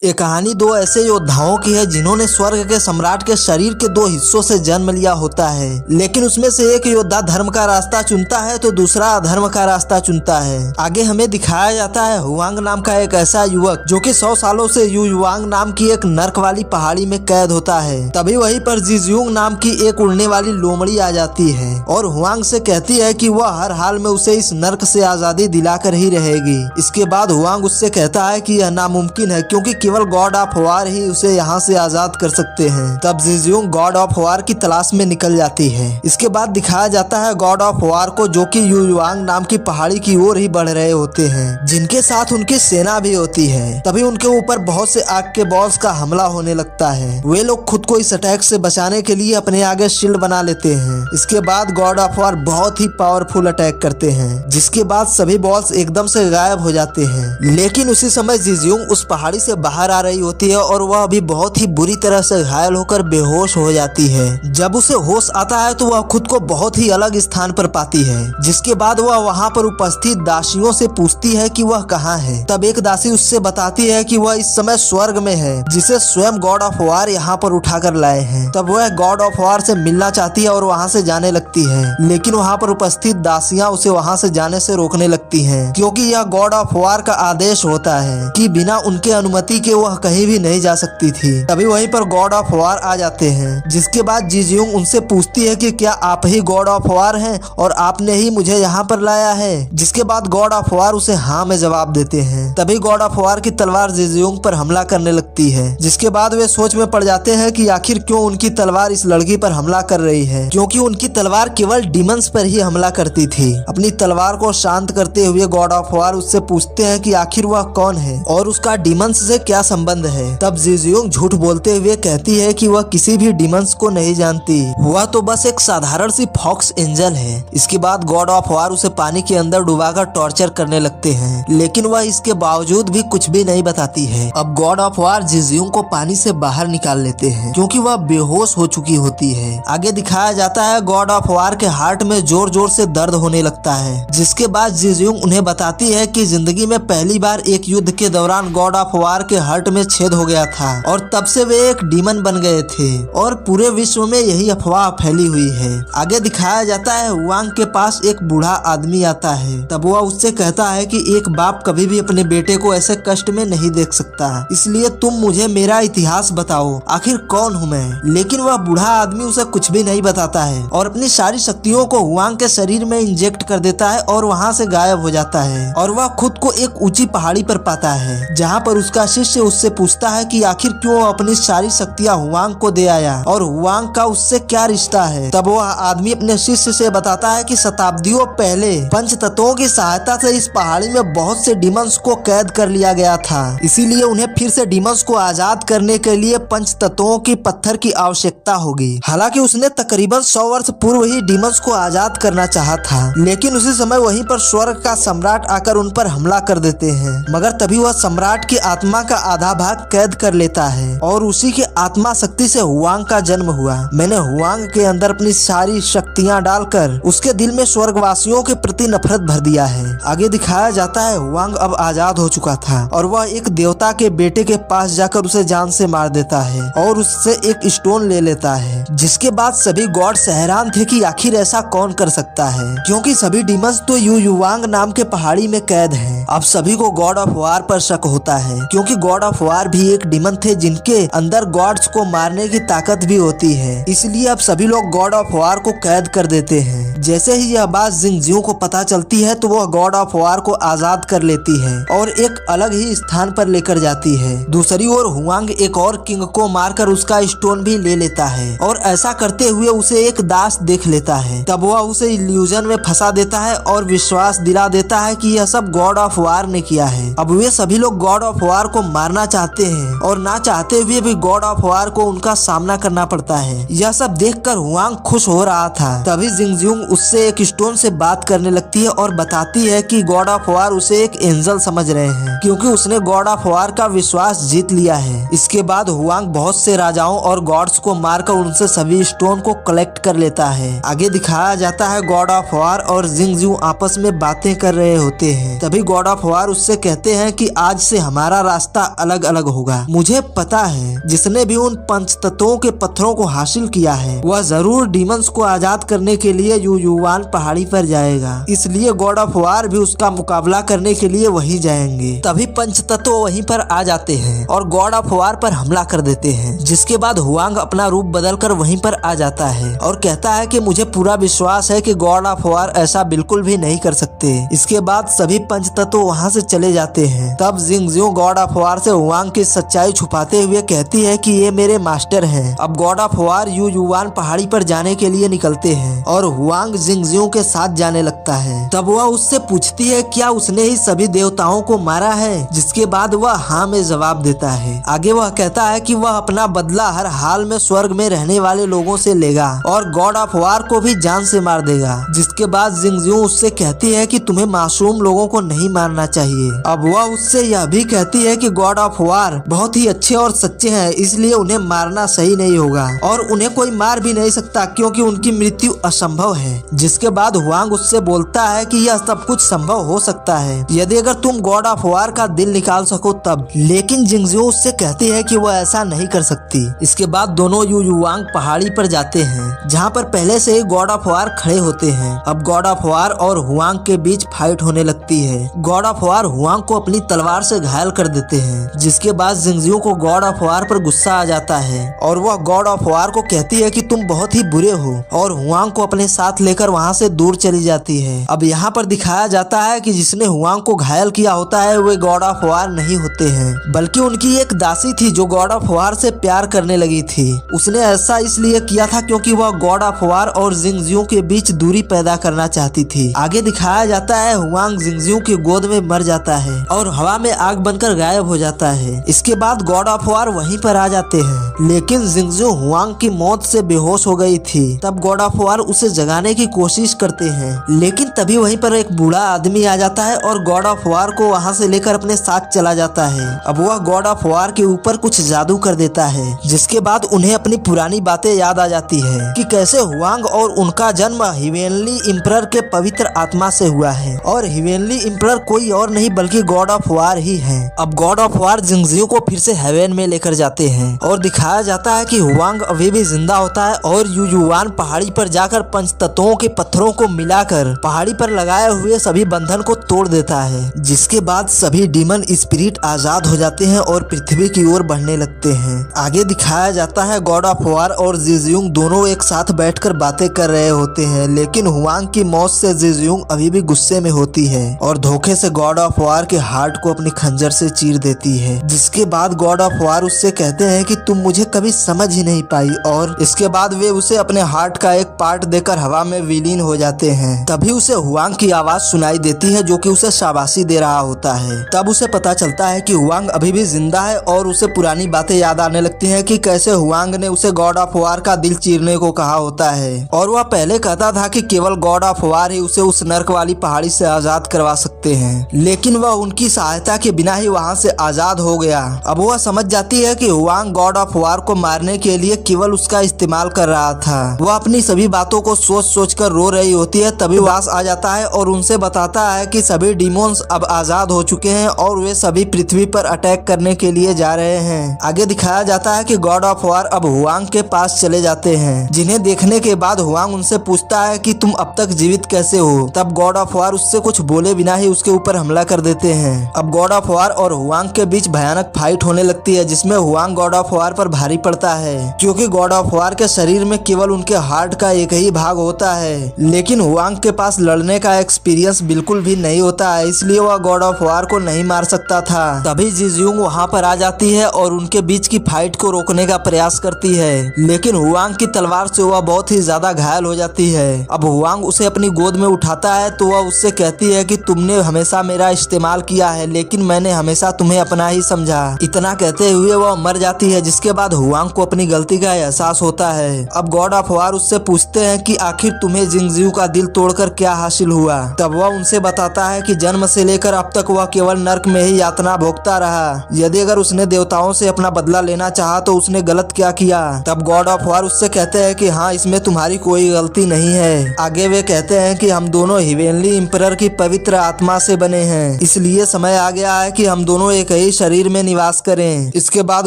ये कहानी दो ऐसे योद्धाओं की है जिन्होंने स्वर्ग के सम्राट के शरीर के दो हिस्सों से जन्म लिया होता है, लेकिन उसमें से एक योद्धा धर्म का रास्ता चुनता है तो दूसरा अधर्म का रास्ता चुनता है। आगे हमें दिखाया जाता है हुआंग नाम का एक ऐसा युवक जो कि 100 सालों से युवांग नाम की एक नर्क वाली पहाड़ी में कैद होता है। तभी वहीं पर जिजुंग नाम की एक उड़ने वाली लोमड़ी आ जाती है और हुआंग से कहती है कि वह हर हाल में उसे इस नर्क से आजादी दिलाकर ही रहेगी। इसके बाद हुआंग उससे कहता है कि यह नामुमकिन है क्योंकि केवल गॉड ऑफ वार ही उसे यहाँ से आजाद कर सकते हैं। तब जिजुंग गॉड ऑफ वार की तलाश में निकल जाती है। इसके बाद दिखाया जाता है गॉड ऑफ वार को जो कि युवांग नाम की पहाड़ी की ओर ही बढ़ रहे होते हैं, जिनके साथ उनकी सेना भी होती है। तभी उनके ऊपर बहुत से आग के बॉल्स का हमला होने लगता है। वे लोग खुद को इस अटैक से बचाने के लिए अपने आगे शील्ड बना लेते हैं। इसके बाद गॉड ऑफ वार बहुत ही पावरफुल अटैक करते हैं, जिसके बाद सभी बॉल्स एकदम से गायब हो जाते हैं। लेकिन उसी समय जिजुंग उस पहाड़ी से बाहर आ रही होती है और वह अभी बहुत ही बुरी तरह से घायल होकर बेहोश हो जाती है। जब उसे होश आता है तो वह खुद को बहुत ही अलग स्थान पर पाती है, जिसके बाद वह वहाँ पर उपस्थित दासियों से पूछती है कि वह कहाँ है। तब एक दासी उससे बताती है कि वह इस समय स्वर्ग में है, जिसे स्वयं गॉड ऑफ वार यहाँ पर उठाकर लाए हैं। तब वह गॉड ऑफ वार से मिलना चाहती है और वहाँ से जाने लगती है, लेकिन वहाँ पर उपस्थित दासियाँ उसे वहाँ से जाने से रोकने लगती हैं, क्योंकि यह गॉड ऑफ वार का आदेश होता है कि बिना उनके अनुमति के वह कहीं भी नहीं जा सकती थी। तभी वहीं पर गॉड ऑफ वार आ जाते हैं, जिसके बाद जिजुंग उनसे पूछती है कि क्या आप ही गॉड ऑफ वार हैं और आपने ही मुझे यहाँ पर लाया है। जिसके बाद गॉड ऑफ वार उसे हाँ में जवाब देते हैं। तभी गॉड ऑफ वार की तलवार जिजुंग पर हमला करने लगती है, जिसके बाद वे सोच में पड़ जाते हैं कि आखिर क्यों उनकी तलवार इस लड़की पर हमला कर रही है, क्योंकि उनकी तलवार केवल डीमंस पर ही हमला करती थी। अपनी तलवार को शांत करते हुए गॉड ऑफ वार उससे पूछते हैं कि आखिर वह कौन है और उसका डीमंस से क्या संबंध है। तब जिजुंग झूठ बोलते हुए कहती है कि वह किसी भी डीमंस को नहीं जानती, वह तो बस एक साधारण सी फॉक्स एंजल है। इसके बाद गॉड ऑफ वार उसे पानी के अंदर डुबाकर टॉर्चर करने लगते हैं, लेकिन वह इसके बावजूद भी कुछ भी नहीं बताती है। अब गॉड ऑफ वार जिजुंग को पानी से बाहर निकाल लेते हैं, क्योंकि वह बेहोश हो चुकी होती है। आगे दिखाया जाता है गॉड ऑफ वार के हार्ट में जोर जोर से दर्द होने लगता है, जिसके बाद जिजुंग उन्हें बताती है कि जिंदगी में पहली बार एक युद्ध के दौरान गॉड ऑफ वार के हार्ट में छेद हो गया था और तब से वे एक डीमन बन गए थे और पूरे विश्व में यही अफवाह फैली हुई है। आगे दिखाया जाता है हुआंग के पास एक बूढ़ा आदमी आता है। तब वह उससे कहता है कि एक बाप कभी भी अपने बेटे को ऐसे कष्ट में नहीं देख सकता, इसलिए तुम मुझे मेरा इतिहास बताओ, आखिर कौन हूँ मैं। लेकिन वह बूढ़ा आदमी उसे कुछ भी नहीं बताता है और अपनी सारी शक्तियों को हुआंग के शरीर में इंजेक्ट कर देता है और वहाँ से गायब हो जाता है और वह खुद को एक ऊंची पहाड़ी पर पाता है, जहाँ पर उसका शिष्य उससे पूछता है कि आखिर क्यों अपनी सारी शक्तियाँ हुआंग को दे आया और हुआंग का उससे क्या रिश्ता है। तब वह आदमी अपने शिष्य से बताता है कि शताब्दियों पहले पंच तत्वों की सहायता से इस पहाड़ी में बहुत से डीमंस को कैद कर लिया गया था, इसीलिए उन्हें फिर से डीमंस को आजाद करने के लिए पंच तत्वों की पत्थर की आवश्यकता होगी। हालांकि उसने तकरीबन 100 वर्ष पूर्व ही डीमंस को आजाद करना चाहा था, लेकिन उसी समय वहीं पर स्वर्ग का सम्राट आकर उन पर हमला कर देते हैं। मगर तभी वह सम्राट की आत्मा का आधा भाग कैद कर लेता है और उसी के आत्मा शक्ति से हुआंग का जन्म हुआ। मैंने हुआंग के अंदर अपनी सारी शक्तियां डालकर उसके दिल में स्वर्गवासियों के प्रति नफरत भर दिया है। आगे दिखाया जाता है हुआंग अब आजाद हो चुका था और वह एक देवता के बेटे के पास जाकर उसे जान से मार देता है और उससे एक स्टोन ले लेता है, जिसके बाद सभी गॉड्स हैरान थे कि आखिर ऐसा कौन कर सकता है, क्योंकि सभी डीमंस तो युवांग नाम के पहाड़ी में कैद हैं। अब सभी को गॉड ऑफ वार पर शक होता है, क्योंकि गॉड ऑफ वार भी एक डीमन थे जिनके अंदर गॉड्स को मारने की ताकत भी होती है। इसलिए अब सभी लोग गॉड ऑफ वार को कैद कर देते हैं। जैसे ही यह बात जिंगजियो को पता चलती है तो वह गॉड ऑफ वार को आजाद कर लेती है और एक अलग ही स्थान पर लेकर जाती है। दूसरी ओर हुआंग एक और किंग को मारकर उसका स्टोन भी ले लेता है और ऐसा करते हुए उसे एक दास देख लेता है। तब वह उसे इल्यूजन में फंसा देता है और विश्वास दिला देता है कि यह सब गॉड ऑफ वार ने किया है। अब वे सभी लोग गॉड ऑफ वार को मारना चाहते हैं और ना चाहते हुए भी गॉड ऑफ वार को उनका सामना करना पड़ता है। यह सब देखकर हुआंग खुश हो रहा था। तभी जिंगजिंग उससे एक स्टोन से बात करने लगती है और बताती है कि गॉड ऑफ वार उसे एक एंजल समझ रहे हैं, क्योंकि उसने गॉड ऑफ वार का विश्वास जीत लिया है। इसके बाद हुआंग बहुत से राजाओं और गॉड्स को मारकर उनसे सभी स्टोन को कलेक्ट कर लेता है। आगे दिखाया जाता है गॉड ऑफ वार और जिंगजिंग आपस में बातें कर रहे होते हैं। तभी गॉड ऑफ वार उससे कहते हैं कि आज से हमारा रास्ता अलग अलग होगा। मुझे पता है जिसने भी उन पंचतत्वों के पत्थरों को हासिल किया है वह जरूर डीमंस को आजाद करने के लिए युयुवान पहाड़ी पर जाएगा, इसलिए गॉड ऑफ वार भी उसका मुकाबला करने के लिए वहीं जाएंगे। तभी पंचतत्व वहीं पर आ जाते हैं और गॉड ऑफ वार पर हमला कर देते हैं, जिसके बाद हुआंग अपना रूप बदलकर वहीं पर आ जाता है और कहता है कि मुझे पूरा विश्वास है कि गॉड ऑफ वार ऐसा बिल्कुल भी नहीं कर सकते। इसके बाद सभी पंचतत्व वहां से चले जाते हैं। तब जिंगजियो गॉड ऑफ वार से हुआंग की सच्चाई छुपाते हुए कहती है कि ये मेरे मास्टर हैं। अब गॉड ऑफ वार युयुवान पहाड़ी पर जाने के लिए निकलते हैं और हुआंग जिंगजियो के साथ जाने लगता है। तब वह उससे पूछती है क्या उसने ही सभी देवताओं को मारा है, जिसके बाद वह हाँ में जवाब देता है। आगे वह कहता है कि वह अपना बदला हर हाल में स्वर्ग में रहने वाले लोगों से लेगा और गॉड ऑफ वार को भी जान से मार देगा। जिसके बाद जिंगजियो उससे कहती है कि तुम्हें मासूम लोगों को नहीं मारना चाहिए। अब वह उससे यह भी कहती है कि गॉड ऑफ वार बहुत ही अच्छे और सच्चे हैं, इसलिए उन्हें मारना सही नहीं होगा और उन्हें कोई मार भी नहीं सकता क्योंकि उनकी मृत्यु असंभव है। जिसके बाद हुआंग उससे बोलता है कि यह सब कुछ संभव हो सकता है यदि अगर तुम गॉड ऑफ वार का दिल निकाल सको तब, लेकिन जिंगजियो उससे कहती है कि वह ऐसा नहीं कर सकती। इसके बाद दोनों युयुवांग पहाड़ी पर जाते हैं जहाँ पर पहले से ही गॉड ऑफ वार खड़े होते हैं। अब गॉड ऑफ वार और हुआंग के बीच फाइट होने लगती है। गॉड ऑफ वार हुआंग को अपनी तलवार से घायल कर देते हैं, जिसके बाद जिंगजियो को गॉड ऑफ वार पर गुस्सा आ जाता है और वह गॉड ऑफ वार को कहती है कि तुम बहुत ही बुरे हो और हुआंग को अपने साथ लेकर वहाँ से दूर चली जाती है। अब यहाँ पर दिखाया जाता है कि जिसने हुआंग को घायल किया होता है वे गॉड ऑफ वार नहीं होते हैं, बल्कि उनकी एक दासी थी जो गॉड ऑफ वार से प्यार करने लगी थी। उसने ऐसा इसलिए किया था क्योंकि वह गॉड ऑफ वार और जिंगजियो के बीच दूरी पैदा करना चाहती थी। आगे दिखाया जाता है हुआंग जिंगजियो की गोद में मर जाता है और हवा में आग बनकर गायब हो जाता है। इसके बाद गॉड ऑफ वार वहीं पर आ जाते हैं, लेकिन जिंगजियो हुआंग की मौत से बेहोश हो गई थी। तब गॉड ऑफ वार उसे जगाने की कोशिश करते हैं, लेकिन तभी वहीं पर एक बूढ़ा आदमी आ जाता है और गॉड ऑफ वार को वहां से लेकर अपने साथ चला जाता है। अब वह गॉड ऑफ वार के ऊपर कुछ जादू कर देता है, जिसके बाद उन्हें अपनी पुरानी बातें याद आ जाती है कि कैसे हुआंग और उनका जन्म हिवेनली इम्परर के पवित्र आत्मा से हुआ है और हिवेनली इम्परर कोई और नहीं बल्कि गॉड ऑफ वार ही है। अब गॉड ऑफ वार जिंगजियो को फिर से हेवन में लेकर जाते हैं और दिखाया जाता है कि हुआंग अभी भी जिंदा होता है और युयुवान पहाड़ी पर जाकर पंचतत्वों के पत्थरों को मिलाकर पहाड़ी पर लगाए हुए सभी बंधन को तोड़ देता है। जिसके बाद सभी डीमन स्पिरिट आजाद हो जाते हैं और पृथ्वी की ओर बढ़ने लगते हैं। आगे दिखाया जाता है गॉड ऑफ वार और जिजुंग दोनों एक साथ बैठकर बातें कर रहे होते हैं, लेकिन हुआंग की मौत से जिजुंग अभी भी गुस्से में होती है और धोखे से गॉड ऑफ वार के हार्ट को अपनी खंजर से चीर देती है। जिसके बाद गॉड ऑफ वार उससे कहते हैं कि तुम मुझे कभी समझ ही नहीं पाई और इसके बाद वे उसे अपने हार्ट का एक पार्ट देकर हवा में विलीन हो जाते हैं। तभी उसे हुआंग की आवाज सुनाई देती है जो कि उसे शाबाशी दे रहा होता है। तब उसे पता चलता है कि हुआंग अभी भी जिंदा है और उसे पुरानी बातें याद आने लगती हैं कि कैसे हुआंग ने उसे गॉड ऑफ वार का दिल चीरने को कहा होता है और वह पहले कहता था कि केवल गॉड ऑफ वार ही उसे उस नर्क वाली पहाड़ी से आजाद करवा सकते हैं, लेकिन वह उनकी सहायता के बिना ही वहां से आजाद हो गया। अब वह समझ जाती है कि हुआंग गॉड ऑफ वार को मारने के लिए केवल उसका इस्तेमाल कर रहा था। वह अपनी सभी बातों को सोच सोच कर रो रही होती है। तभी वास आ जाता है और उनसे बताता है कि सभी डीमोन्स अब आजाद हो चुके हैं और वे सभी पृथ्वी पर अटैक करने के लिए जा रहे हैं। आगे दिखाया जाता है कि गॉड ऑफ वार अब हुआंग के पास चले जाते हैं, जिन्हें देखने के बाद हुआंग उनसे पूछता है कि तुम अब तक जीवित कैसे हो। तब गॉड ऑफ वार उससे कुछ बोले बिना ही उसके ऊपर हमला कर देते हैं। अब गॉड ऑफ वार और हुआंग के बीच भयानक फाइट होने लगती है, जिसमें हुआंग गॉड ऑफ वार पर भारी पड़ता है क्योंकि गॉड ऑफ वार के शरीर में केवल उनके हार्ट का एक ही भाग होता है, लेकिन हुआंग के पास लड़ने का एक्सपीरियंस बिल्कुल भी नहीं होता है, इसलिए वह गॉड ऑफ वार को नहीं मार सकता था। तभी जिजुंग वहां पर आ जाती है और उनके बीच की फाइट को रोकने का प्रयास करती है, लेकिन हुआंग की तलवार से वह बहुत ही ज्यादा घायल हो जाती है। अब हुआंग उसे अपनी गोद में उठाता है तो वह उससे कहती है कि तुमने हमेशा मेरा इस्तेमाल किया है, लेकिन मैंने हमेशा तुम्हें अपना ही समझा। इतना कहते हुए वह मर जाती है, जिसके बाद हुआंग को अपनी गलती का एहसास होता है। अब गॉड ऑफ वार उससे पूछते हैं कि आखिर तुम्हें जिंगजियो का दिल तोड़कर क्या हासिल हुआ। तब वह उनसे बताता है कि जन्म से लेकर अब तक वह केवल नर्क में ही यातना भोगता रहा। यदि अगर उसने देवताओं से अपना बदला लेना चाहा तो उसने गलत क्या किया। तब गॉड ऑफ वार उससे कहते हैं कि हाँ, इसमें तुम्हारी कोई गलती नहीं है। आगे वे कहते हैं कि हम दोनों हिवेनली इम्परर की पवित्र आत्मा से बने हैं, इसलिए समय आ गया है कि हम दोनों एक ही ही शरीर में निवास करें। इसके बाद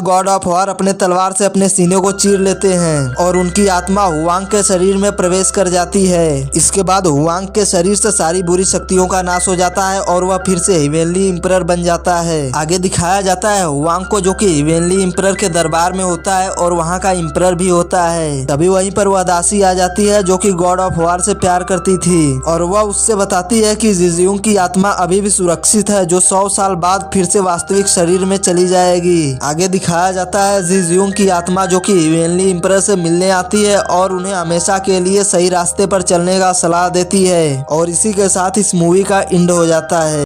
गॉड ऑफ वॉर अपने तलवार से अपने सीने को चीर लेते हैं और उनकी आत्मा हुआंग के शरीर में प्रवेश कर जाती है। इसके बाद हुआंग के शरीर से सारी बुरी शक्तियों का नाश हो जाता है और वह फिर से हेवेनली एम्परर बन जाता है। आगे दिखाया जाता है हुआंग को, जो कि हेवेनली एम्परर के दरबार में होता है और वहाँ का एम्परर भी होता है। तभी वहीं पर वह दासी आ जाती है जो कि गॉड ऑफ वॉर से प्यार करती थी और वह उससे बताती है कि जिजियोंग की आत्मा अभी भी सुरक्षित है, जो 100 साल बाद फिर से वास्तविक शरीर में चली जाएगी। आगे दिखाया जाता है जिजियोंग की आत्मा जो कि हेवेनली एम्परर से मिलने आती है और उन्हें हमेशा के लिए सही रास्ते पर चलने का सलाह देती है और इसी के साथ इस मूवी का एंड हो जाता है।